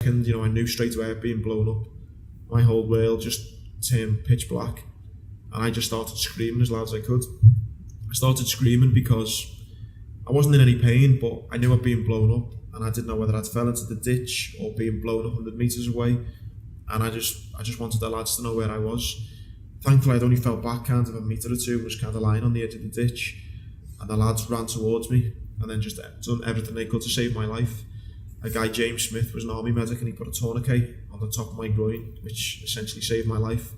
second, I knew straight away I'd been blown up. My whole world just turned pitch black, and I just started screaming as loud as I could. I started screaming because I wasn't in any pain, but I knew I'd been blown up, and I didn't know whether I'd fell into the ditch or been blown 100 metres away, and I just wanted the lads to know where I was. Thankfully, I'd only fell back kind of a metre or two and was kind of lying on the edge of the ditch, and the lads ran towards me and then just done everything they could to save my life. A guy, James Smith, was an army medic, and he put a tourniquet on the top of my groin, which essentially saved my life.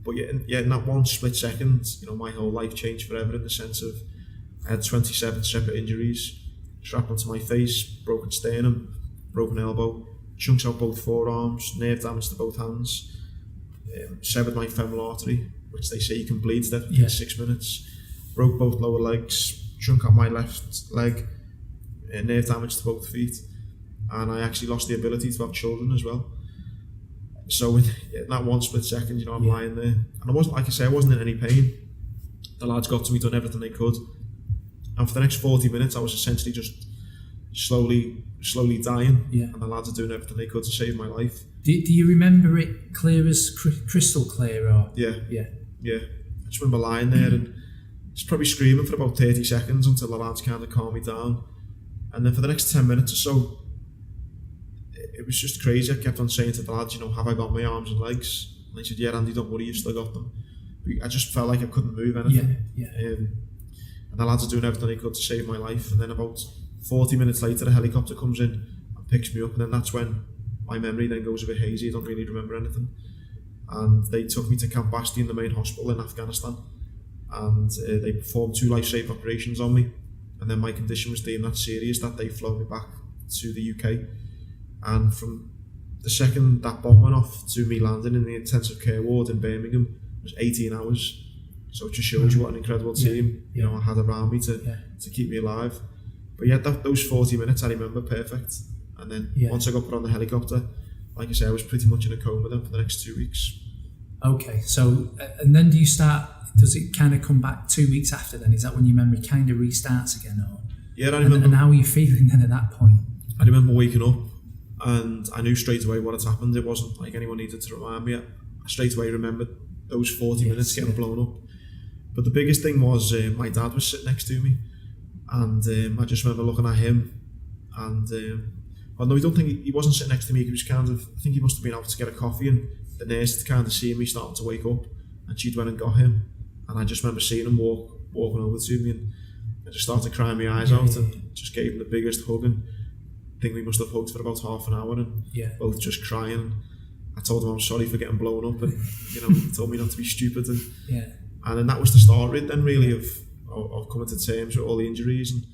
But in that one split second, my whole life changed forever, in the sense of I had 27 separate injuries: shrapnel to my face, broken sternum, broken elbow, chunks out both forearms, nerve damage to both hands, severed my femoral artery, which they say you can bleed to death within 6 minutes, broke both lower legs, chunk out my left leg, nerve damage to both feet, and I actually lost the ability to have children as well. So in that one split second, I'm lying there, and I wasn't, like I say, I wasn't in any pain. The lads got to me, done everything they could, and for the next 40 minutes I was essentially just slowly dying, and the lads are doing everything they could to save my life. Do you remember it clear as crystal clear? Or Yeah. I just remember lying there and just probably screaming for about 30 seconds until the lads kind of calmed me down, and then for the next 10 minutes or so, it was just crazy. I kept on saying to the lads, have I got my arms and legs? And they said, yeah, Andy, don't worry, you've still got them. But I just felt like I couldn't move anything. And the lads are doing everything they could to save my life. And then about 40 minutes later, a helicopter comes in and picks me up, and then that's when my memory then goes a bit hazy. I don't really remember anything. And they took me to Camp Bastion, the main hospital in Afghanistan, and they performed 2 life-saving operations on me. And then my condition was deemed that serious that they flown me back to the UK. And from the second that bomb went off to me landing in the intensive care ward in Birmingham was 18 hours. So it just shows you what an incredible team I had around me to keep me alive. But those 40 minutes I remember perfect. And then once I got put on the helicopter, like I say, I was pretty much in a coma then for the next 2 weeks. Okay, so and then does it kind of come back 2 weeks after then? Is that when your memory kind of restarts again? Or? Yeah, I remember. And how are you feeling then at that point? I remember waking up, and I knew straight away what had happened. It wasn't like anyone needed to remind me. I straight away remembered those 40 minutes getting blown up. But the biggest thing was my dad was sitting next to me, and I just remember looking at him, and no, I don't think he wasn't sitting next to me. He was I think he must have been out to get a coffee, and the nurse had kind of seen me starting to wake up, and she'd went and got him, and I just remember seeing him walking over to me, and I just started crying my eyes out, and just gave him the biggest hug, and I think we must have hugged for about half an hour, and both just crying. I told him I was sorry for getting blown up, and he told me not to be stupid, and then that was the start of it then, really, of coming to terms with all the injuries. And